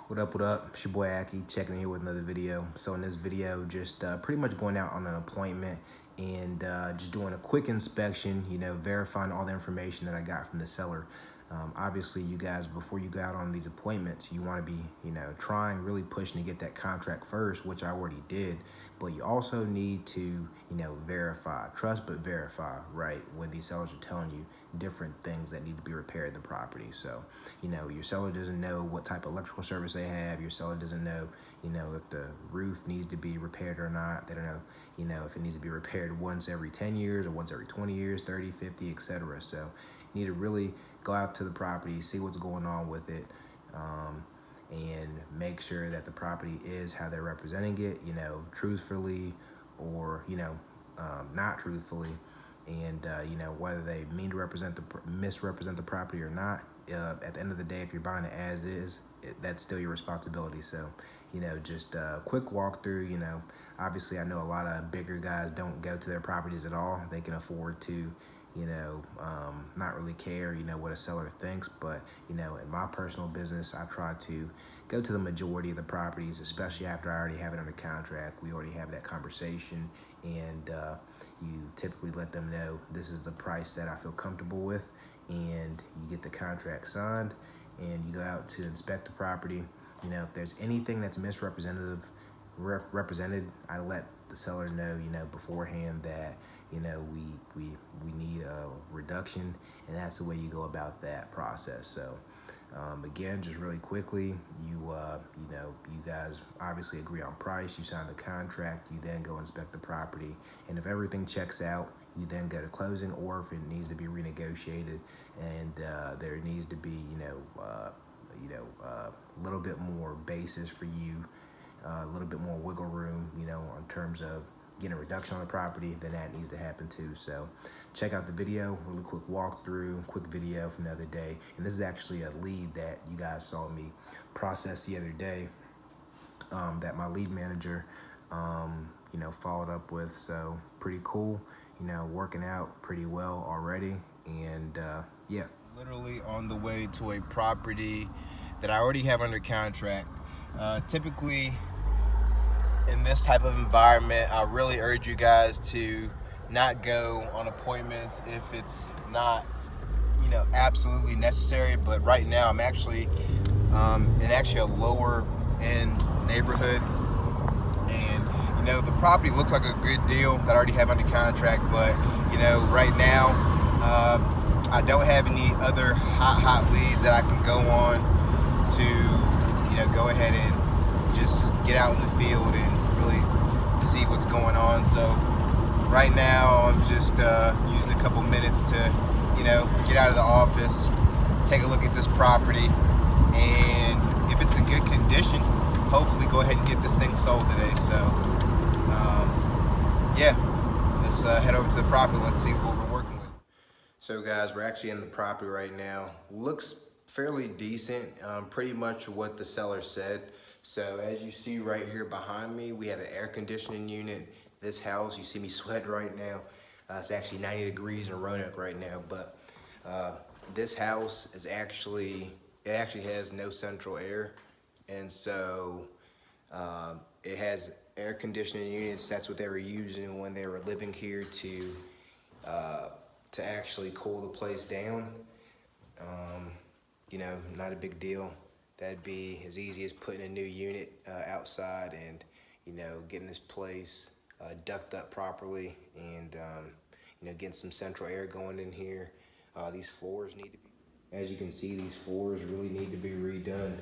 What up, what up? It's your boy Akie checking in here with another video. So in this video, just pretty much going out on an appointment and just doing a quick inspection, verifying all the information that I got from the seller. Obviously, you guys, before you go out on these appointments, you want to be, trying, really pushing to get that contract first, which I already did. But you also need to, verify, trust but verify, right? When these sellers are telling you different things that need to be repaired in the property. So, your seller doesn't know what type of electrical service they have. Your seller doesn't know, if the roof needs to be repaired or not. They don't know, if it needs to be repaired once every 10 years or once every 20 years, 30, 50, etc. So you need to really go out to the property, see what's going on with it, and make sure that the property is how they're representing it, truthfully or, not truthfully, and, whether they mean to misrepresent the property or not. At the end of the day, if you're buying it as is, that's still your responsibility. So, just a quick walkthrough. Obviously I know a lot of bigger guys don't go to their properties at all. They can afford to, not really care, what a seller thinks. But, in my personal business, I try to go to the majority of the properties, especially after I already have it under contract. We already have that conversation, and you typically let them know this is the price that I feel comfortable with, and you get the contract signed, and you go out to inspect the property. If there's anything that's represented, I let the seller know, beforehand that, we need a reduction, and that's the way you go about that process. So, again, just really quickly, you guys obviously agree on price, you sign the contract, you then go inspect the property, and if everything checks out, you then go to closing, or if it needs to be renegotiated and there needs to be, a little bit more basis for you, a little bit more wiggle room, in terms of getting a reduction on the property, then that needs to happen too. So check out the video, really quick walkthrough, quick video from the other day. And this is actually a lead that you guys saw me process the other day, that my lead manager, followed up with. So pretty cool, working out pretty well already. And yeah. Literally on the way to a property that I already have under contract. Typically, in this type of environment, I really urge you guys to not go on appointments if it's not, absolutely necessary. But right now, I'm actually in a lower end neighborhood, and the property looks like a good deal that I already have under contract. But right now, I don't have any other hot leads that I can go on to, go ahead and just get out in the field and really see what's going on. So right now I'm just using a couple minutes to, get out of the office, take a look at this property, and if it's in good condition, hopefully go ahead and get this thing sold today. So yeah, let's head over to the property. Let's see what we're working with. So guys, we're actually in the property right now. Looks fairly decent, pretty much what the seller said. So as you see right here behind me, we have an air conditioning unit. This house, you see me sweating right now. It's actually 90 degrees in Roanoke right now, but this house is actually has no central air. And so it has air conditioning units. That's what they were using when they were living here to actually cool the place down. Not a big deal. That'd be as easy as putting a new unit outside and, getting this place ducted up properly, and, getting some central air going in here. These floors need to be, as you can see, these floors really need to be redone.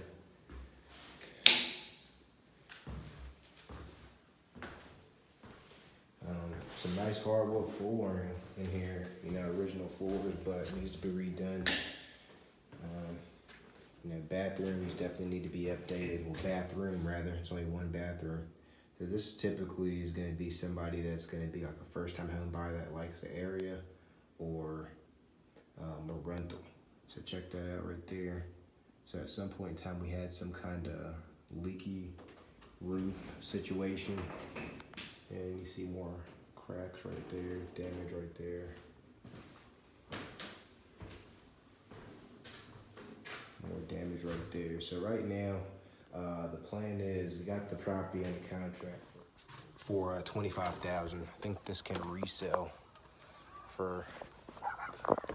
Some nice hardwood flooring in here, original floors, but it needs to be redone. Bathrooms definitely need to be updated. Well, bathroom rather, it's only one bathroom. So this typically is going to be somebody that's going to be like a first-time home buyer that likes the area, or a rental. So check that out right there. So at some point in time, we had some kind of leaky roof situation, and you see more cracks right there, damage right there. More damage right there. So right now, The plan is we got the property under contract for $25,000. I think this can resell for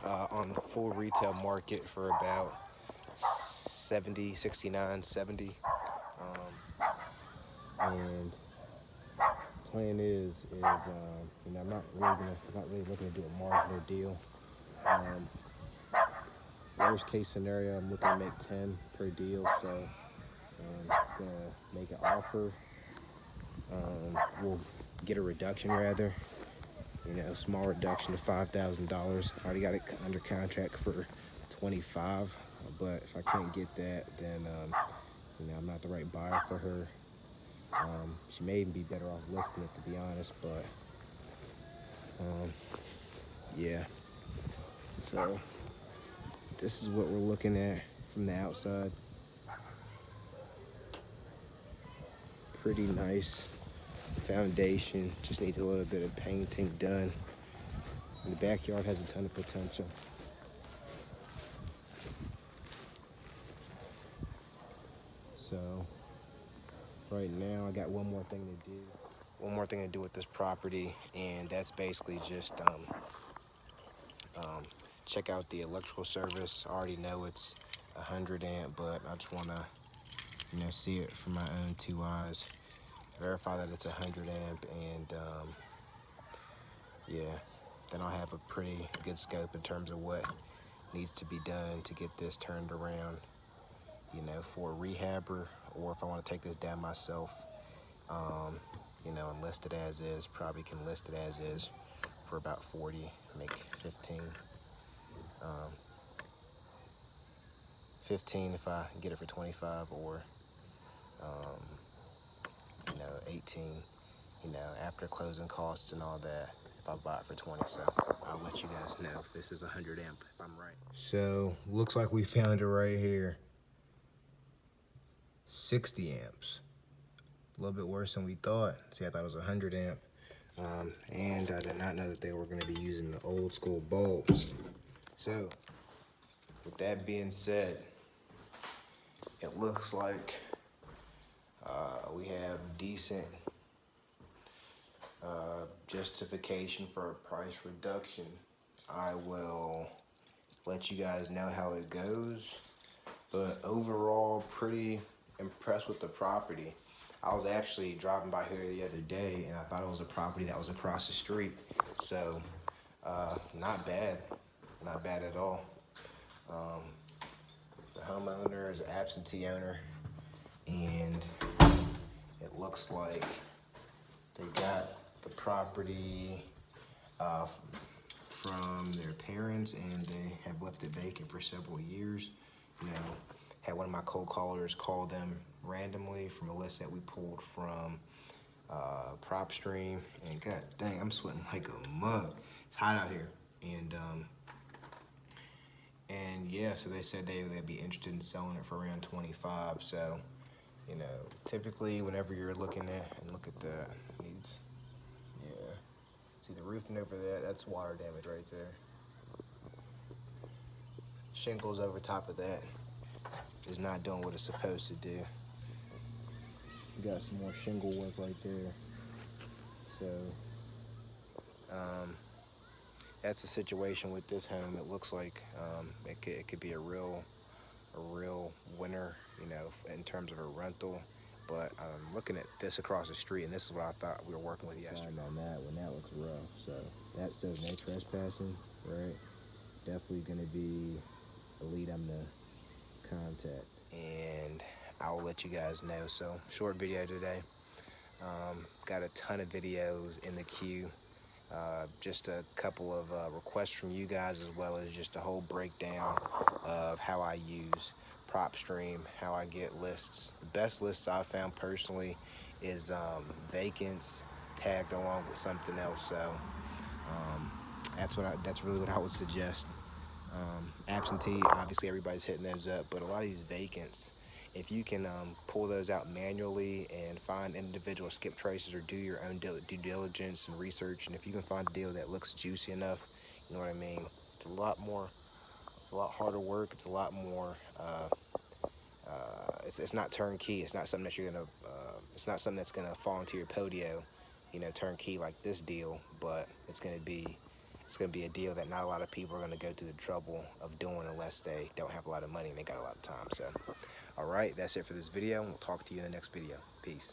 on the full retail market for about 70, 69, 70. And plan is you know, I'm not really looking to do a marginal deal. Worst case scenario, I'm looking to make 10 per deal, so I'm gonna make an offer. We'll get a reduction rather, you know, small reduction to $5,000. I already got it under contract for 25, but if I can't get that, then you know, I'm not the right buyer for her. She may even be better off listing it, to be honest, but yeah. So this is what we're looking at from the outside. Pretty nice foundation, just needs a little bit of painting done. And the backyard has a ton of potential. So right now I got one more thing to do with this property, and that's basically just check out the electrical service. I already know it's 100 amp, but I just want to, you know, see it from my own two eyes, verify that it's 100 amp, and yeah, then I'll have a pretty good scope in terms of what needs to be done to get this turned around, you know, for a rehabber, or if I want to take this down myself, you know, and list it as is. Probably can list it as is for about 40, make 15. 15 if I get it for 25, or you know, 18, you know, after closing costs and all that, if I buy it for 20. So I'll let you guys know if this is 100 amp, if I'm right. So looks like we found it right here. 60 amps. A little bit worse than we thought. See, I thought it was 100 amp. And I did not know that they were going to be using the old school bulbs. So with that being said, it looks like we have decent justification for a price reduction. I will let you guys know how it goes, but overall pretty impressed with the property. I was actually driving by here the other day, and I thought it was a property that was across the street, so not bad at all. The homeowner is an absentee owner, and it looks like they got the property from their parents, and they have left it vacant for several years. You know, had one of my cold callers call them randomly from a list that we pulled from Propstream, and god dang, I'm sweating like a mug. It's hot out here, and yeah, so they said they'd be interested in selling it for around 25. So, you know, typically whenever you're looking at, and look at that, needs, yeah, see the roofing over there, that's water damage right there. Shingles over top of that is not doing what it's supposed to do. You got some more shingle work right there. So that's the situation with this home. It looks like it could be a real winner, you know, in terms of a rental. But I'm looking at this across the street, and this is what I thought we were working with yesterday. On that one, that looks rough. So that says no trespassing, right? Definitely going to be a lead I'm to contact, and I will let you guys know. So short video today. Got a ton of videos in the queue. Just a couple of requests from you guys, as well as just a whole breakdown of how I use Propstream, how I get lists. The best lists I've found personally is vacants tagged along with something else. So that's really what I would suggest. Absentee, obviously everybody's hitting those up, but a lot of these vacants, if you can pull those out manually and find individual skip traces, or do your own due diligence and research, and if you can find a deal that looks juicy enough, you know what I mean, it's a lot harder work, it's a lot more it's not turnkey. It's not something that you're gonna. It's not something that's gonna fall into your podio, turnkey like this deal. But it's gonna be a deal that not a lot of people are gonna go through the trouble of doing unless they don't have a lot of money and they got a lot of time. So, all right, that's it for this video. We'll talk to you in the next video. Peace.